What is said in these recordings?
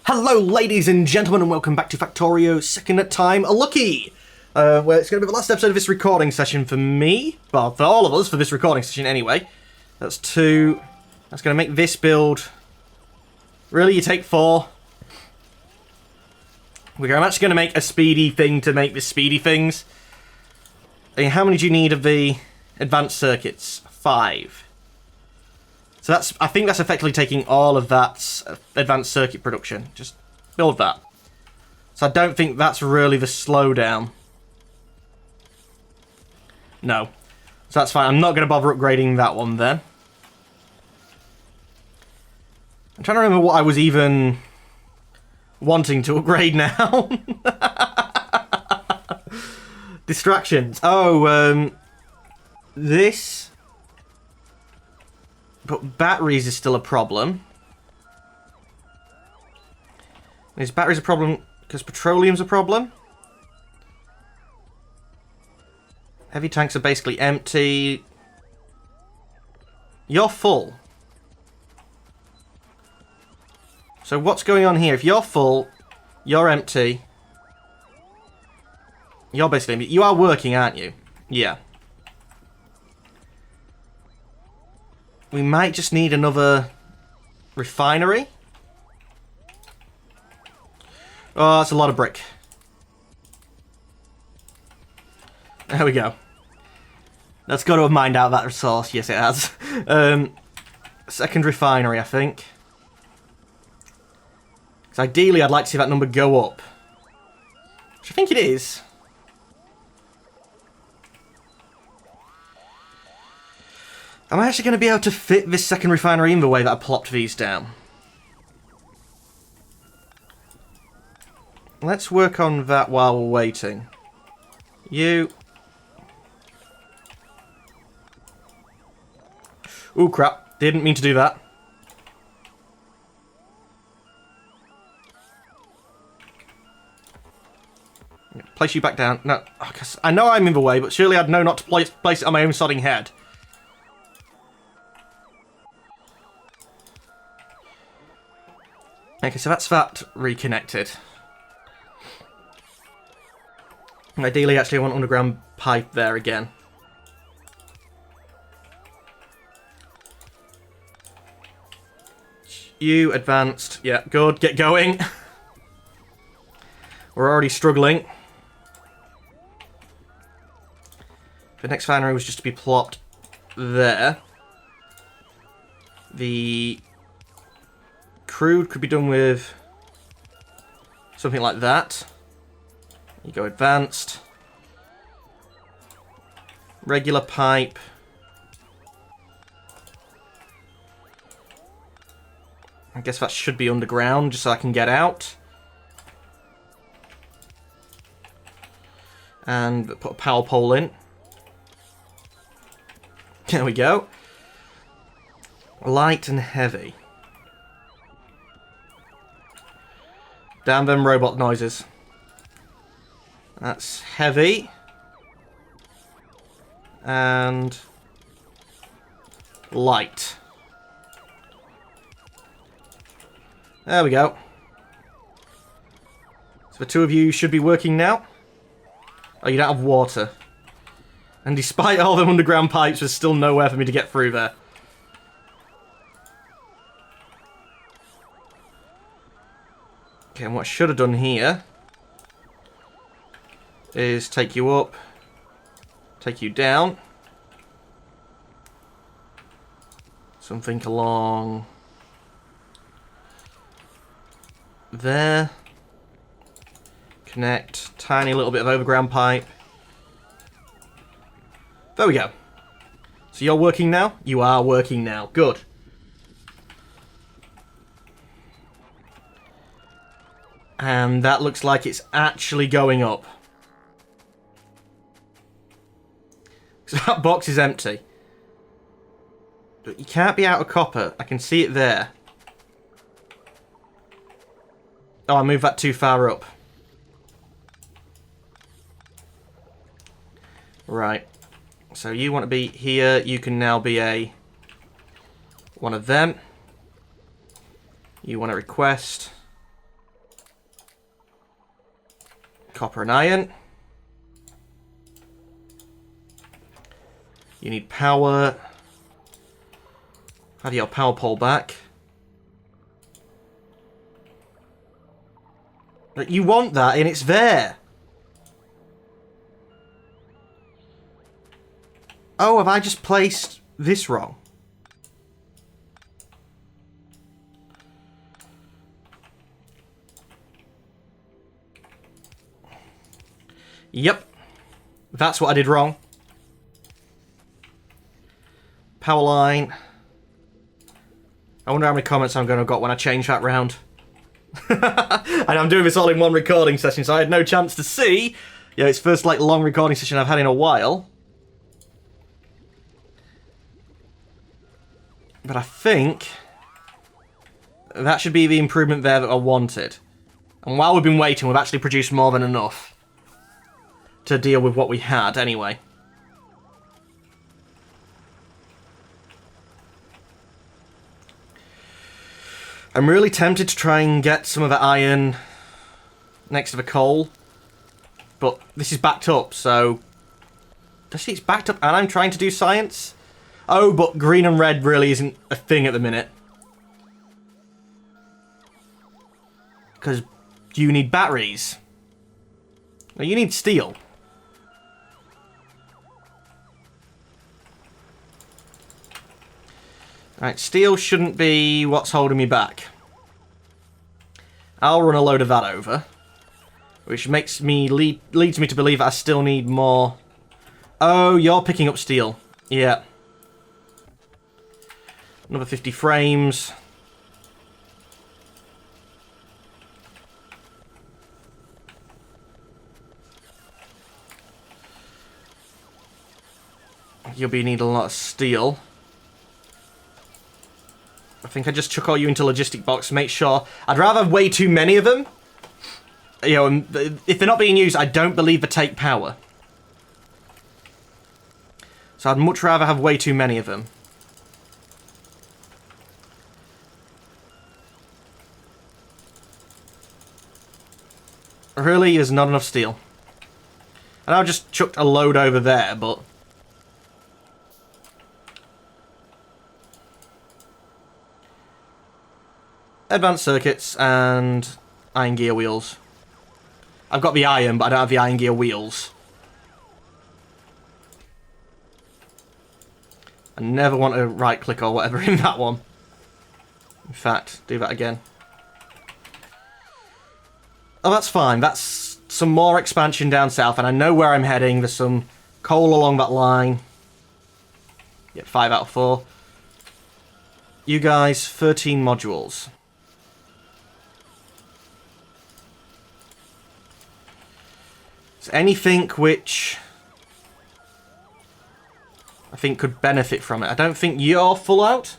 Hello ladies and gentlemen and welcome back to Factorio Second Time Lucky! Well, it's going to be the last episode of this recording session for me. Well, for all of us, for this recording session anyway. That's going to make this build... Really, you take 4? I'm actually going to make a speedy thing to make this speedy things. How many do you need of the advanced circuits? 5. So I think that's effectively taking all of that advanced circuit production. Just build that. So I don't think that's really the slowdown. No. So that's fine. I'm not going to bother upgrading that one then. I'm trying to remember what I was even wanting to upgrade now. Distractions. Oh, this... But batteries is still a problem. Is batteries a problem because petroleum's a problem? Heavy tanks are basically empty. You're full. So what's going on here? If you're full, you're empty. You're basically empty. You are working, aren't you? Yeah. We might just need another refinery. Oh, that's a lot of brick. There we go. That's got to have mined out that resource. Yes, it has. Second refinery, I think. Because ideally, I'd like to see that number go up. Which I think it is. Am I actually going to be able to fit this second refinery in the way that I plopped these down? Let's work on that while we're waiting. You. Ooh, crap. Didn't mean to do that. Place you back down. No, I know I'm in the way, but surely I'd know not to place it on my own sodding head. Okay, so that's that reconnected. Ideally, actually, I want underground pipe there again. You advanced. Yeah, good. Get going. We're already struggling. The next refinery was just to be plopped there. The crude could be done with something like that. You go advanced. Regular pipe. I guess that should be underground, just so I can get out. And put a power pole in. There we go. Light and heavy. Damn them robot noises. That's heavy. And light. There we go. So the two of you should be working now. Oh, you don't have water. And despite all the underground pipes, there's still nowhere for me to get through there. Okay, and what I should have done here is take you up, take you down. Something along there. Connect, tiny little bit of overground pipe. There we go. So you're working now? You are working now. Good. And that looks like it's actually going up. So that box is empty. But you can't be out of copper. I can see it there. Oh, I moved that too far up. Right. So you want to be here. You can now be one of them. You want to request. copper and iron. You need power. Have your power pole back. But you want that, and it's there. Oh, have I just placed this wrong? Yep. That's what I did wrong. Power line. I wonder how many comments I'm going to have got when I change that round. And I'm doing this all in one recording session, so I had no chance to see. Yeah, it's first like long recording session I've had in a while. But I think that should be the improvement there that I wanted. And while we've been waiting, we've actually produced more than enough to deal with what we had anyway. I'm really tempted to try and get some of the iron next to the coal. But this is backed up, so... Does see it's backed up and I'm trying to do science? Oh, but green and red really isn't a thing at the minute. Because you need batteries. No, you need steel. Right, steel shouldn't be what's holding me back. I'll run a load of that over. Which makes me leads me to believe I still need more. Oh, you're picking up steel. Yeah. Another 50 frames. You'll be needing a lot of steel. I think I just chuck all you into logistic box. Make sure. I'd rather have way too many of them. You know, if they're not being used, I don't believe they take power. So I'd much rather have way too many of them. Really, there's not enough steel. And I've just chucked a load over there, but... Advanced circuits and iron gear wheels. I've got the iron, but I don't have the iron gear wheels. I never want to right click or whatever in that one. In fact, do that again. Oh, that's fine. That's some more expansion down south, and I know where I'm heading. There's some coal along that line. Yep, 5 out of 4. You guys, 13 modules. So anything which I think could benefit from it. I don't think you're full out.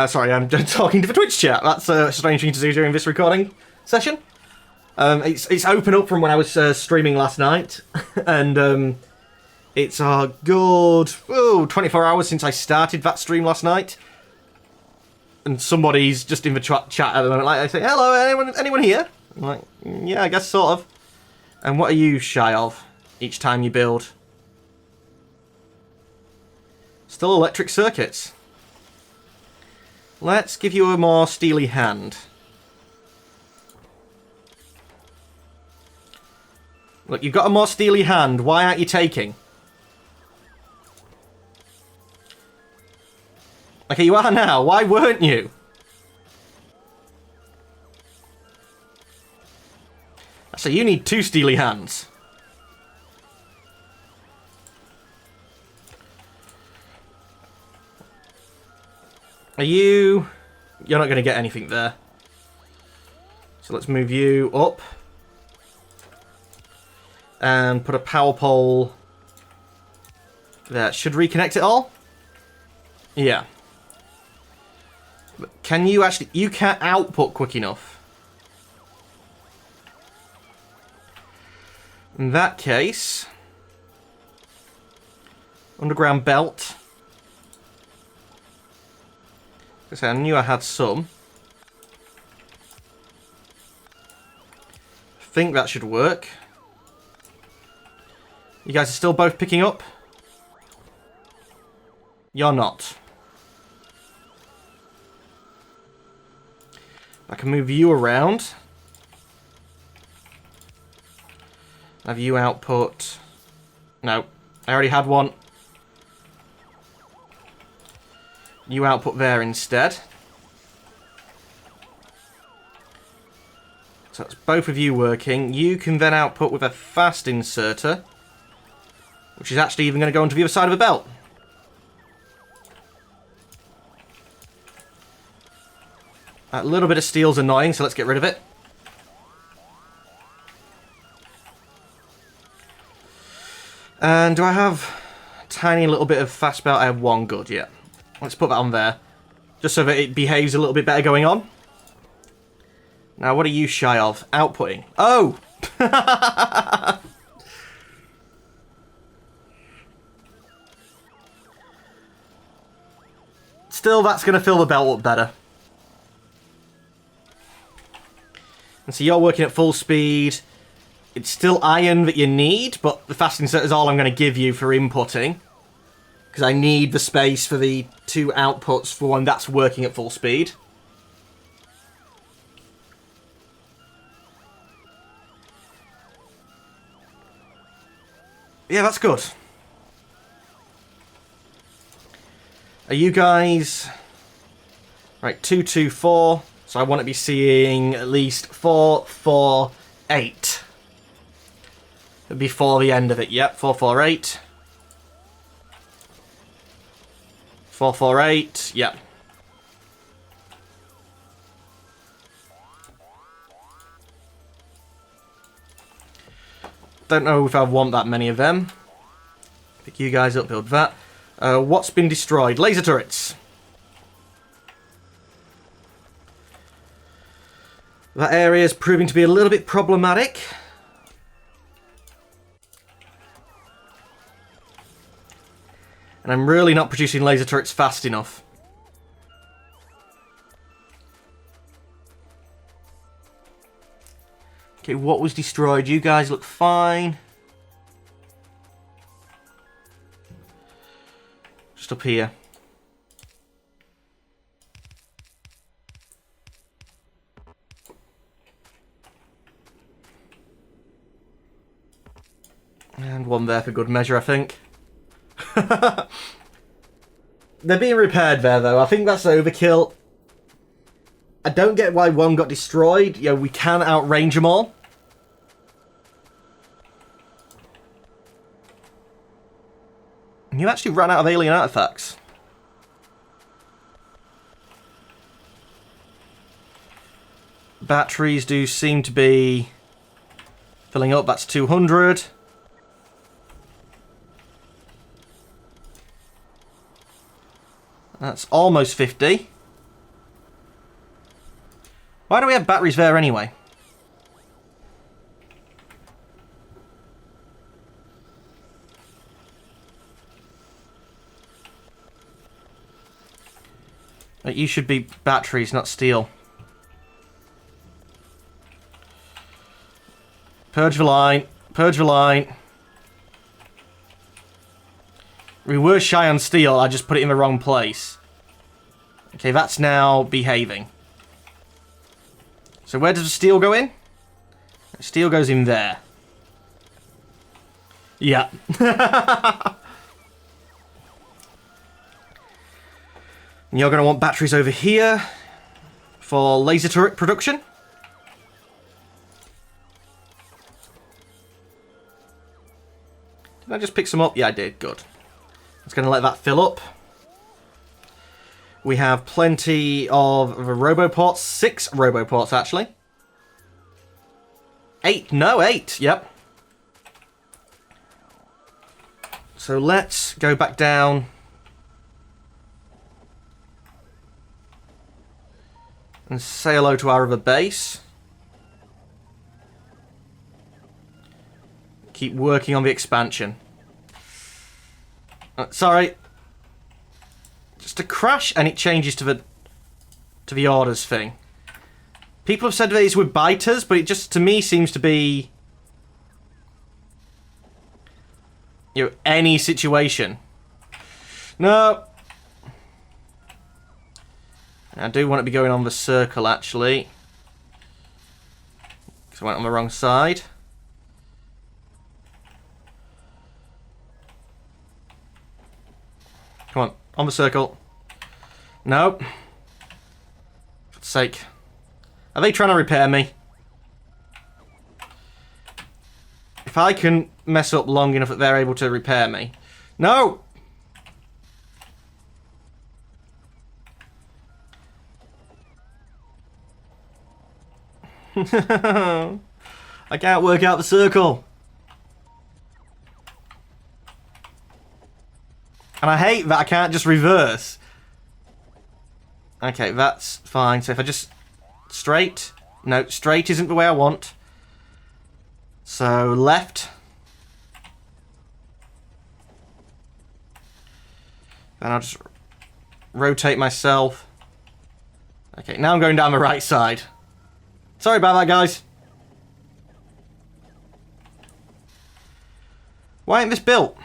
Sorry, I'm talking to the Twitch chat. That's a strange thing to do during this recording session. It's open up from when I was streaming last night, and it's a good 24 hours since I started that stream last night. And somebody's just in the chat at the moment, like I say, "Hello, anyone here?" I'm like, "Yeah, I guess sort of." And what are you shy of each time you build? Still electric circuits. Let's give you a more steely hand. Look, you've got a more steely hand. Why aren't you taking? Okay, you are now. Why weren't you? So you need 2 steely hands. Are you... You're not going to get anything there. So let's move you up. And put a power pole there. Should reconnect it all? Yeah. But can you actually... You can't output quick enough. In that case... Underground belt. I knew I had some. I think that should work. You guys are still both picking up? You're not. I can move you around. Have you output... No, I already had one. You output there instead. So that's both of you working. You can then output with a fast inserter, which is actually even going to go onto the other side of the belt. That little bit of steel's annoying, so let's get rid of it. And do I have a tiny little bit of fast belt? I have one, good, yeah. Let's put that on there, just so that it behaves a little bit better going on. Now, what are you shy of? Outputting. Oh! Still, that's going to fill the belt up better. And so you're working at full speed. It's still iron that you need, but the fast insert is all I'm going to give you for inputting. Because I need the space for the two outputs for one that's working at full speed. Yeah, that's good. Are you guys... Right, 2, 2, 4. So I want to be seeing at least 4, 4, 8. Before the end of it. Yep, 4, 4, 8. 4, 4, 8. Yep. Don't know if I want that many of them. Pick you guys up, build that. What's been destroyed? Laser turrets. That area is proving to be a little bit problematic. And I'm really not producing laser turrets fast enough. Okay, what was destroyed? You guys look fine. Just up here. And one there for good measure, I think. They're being repaired there, though. I think that's overkill. I don't get why one got destroyed. You know, we can outrange them all. You actually ran out of alien artifacts. Batteries do seem to be filling up. That's 200. That's almost 50. Why do we have batteries there anyway? You should be batteries, not steel. Purge the line. Purge the line. We were shy on steel, I just put it in the wrong place. Okay, that's now behaving. So where does the steel go in? Steel goes in there. Yeah. And you're going to want batteries over here for laser turret production. Did I just pick some up? Yeah, I did. Good. It's going to let that fill up. We have plenty of roboports. 6 roboports, actually. 8. No, 8. Yep. So let's go back down. And say hello to our other base. Keep working on the expansion. Sorry. Just a crash and it changes to the orders thing. People have said that it's with biters, but it just, to me, seems to be... You know, any situation. No. I do want to be going on the circle, actually. Because I went on the wrong side. Come on the circle. No. For God's sake. Are they trying to repair me? If I can mess up long enough that they're able to repair me. No! I can't work out the circle. And I hate that I can't just reverse. Okay, that's fine. So if I just... Straight? No, straight isn't the way I want. So, left. Then I'll just rotate myself. Okay, now I'm going down the right side. Sorry about that, guys. Why ain't this built?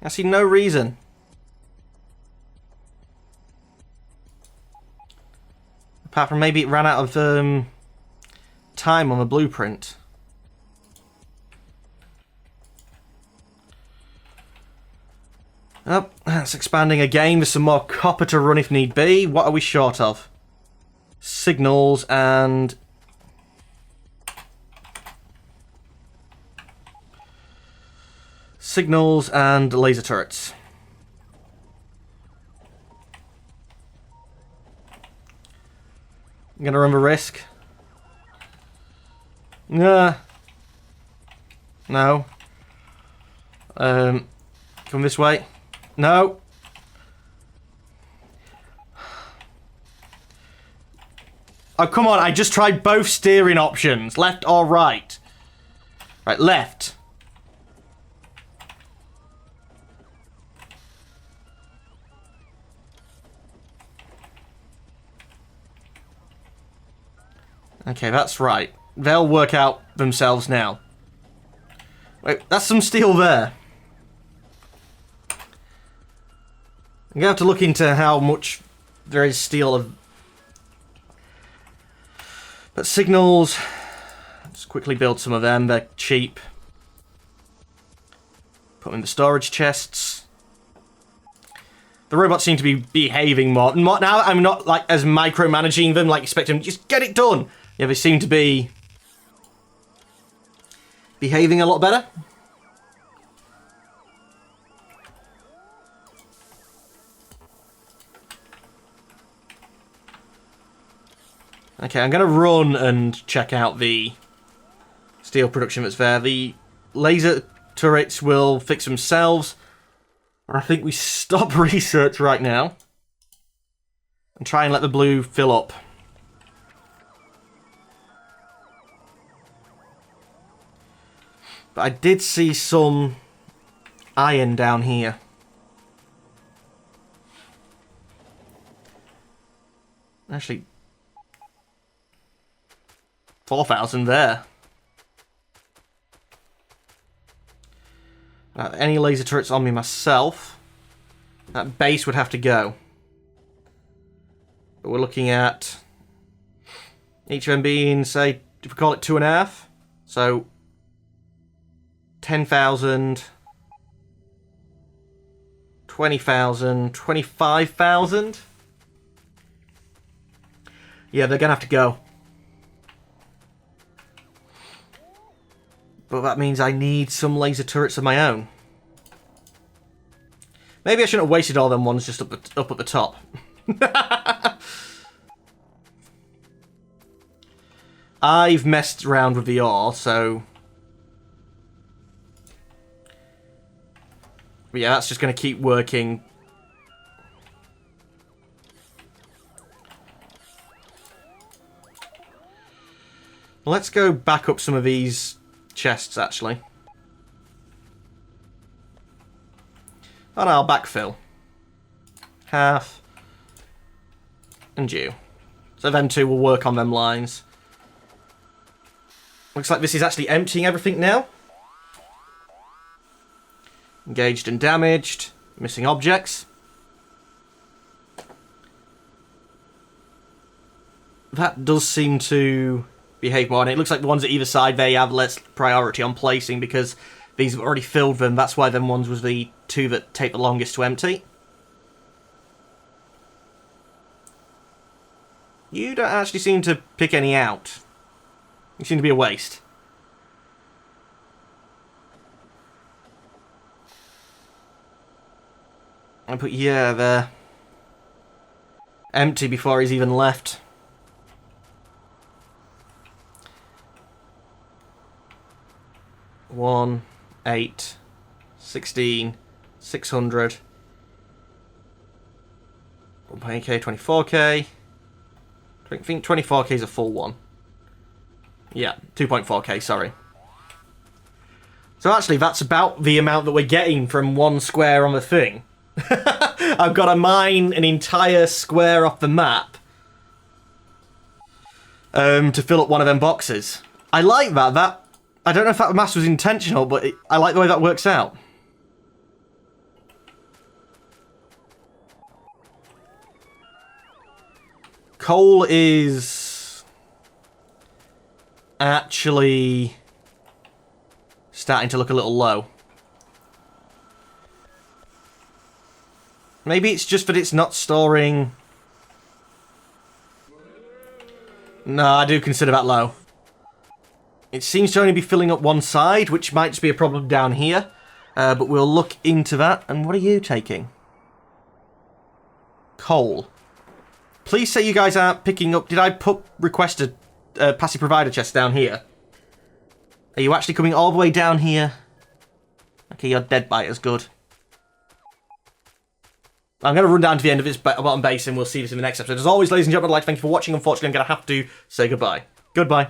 I see no reason. Apart from maybe it ran out of time on the blueprint. Oh, that's expanding again. There's some more copper to run if need be. What are we short of? Signals and... Signals and laser turrets. I'm gonna run the risk. Nah. No. Come this way. No. Oh, come on. I just tried both steering options. Left or right. Right, left. Okay, that's right. They'll work out themselves now. Wait, that's some steel there. I'm gonna have to look into how much there is steel of... But signals... Just quickly build some of them, they're cheap. Put them in the storage chests. The robots seem to be behaving more. Now I'm not like as micromanaging them, like expecting them to just get it done. Yeah, they seem to be behaving a lot better. Okay, I'm going to run and check out the steel production that's there. The laser turrets will fix themselves. I think we stop research right now and try and let the blue fill up. But I did see some iron down here. Actually, 4,000 there. Any laser turrets on me myself, that base would have to go. But we're looking at each of them being, say, if we call it 2.5, so 10,000, 20,000, 25,000. Yeah, they're gonna have to go. But that means I need some laser turrets of my own. Maybe I shouldn't have wasted all them ones just up at the top. I've messed around with the ore, so... But yeah, that's just going to keep working. Let's go back up some of these chests, actually. And I'll backfill. Half. And you. So them two will work on them lines. Looks like this is actually emptying everything now. Engaged and damaged. Missing objects. That does seem to behave more. And it looks like the ones at either side, they have less priority on placing because these have already filled them. That's why them ones was the two that take the longest to empty. You don't actually seem to pick any out. You seem to be a waste. I put, yeah, there. Empty before he's even left. One, 8, 16, 600. 1.8k, 24k. I think 24k is a full one. Yeah, 2.4k, sorry. So actually, that's about the amount that we're getting from one square on the thing. I've got to mine an entire square off the map to fill up one of them boxes. I like that. I don't know if that math was intentional, but I like the way that works out. Coal is actually starting to look a little low. Maybe it's just that it's not storing... No, I do consider that low. It seems to only be filling up one side, which might just be a problem down here. But we'll look into that. And what are you taking? Coal. Please say you guys aren't picking up... Did I request a passive provider chest down here? Are you actually coming all the way down here? Okay, you're dead biters. Good. I'm going to run down to the end of this bottom base and we'll see this in the next episode. As always, ladies and gentlemen, I'd like to thank you for watching. Unfortunately, I'm going to have to say goodbye. Goodbye.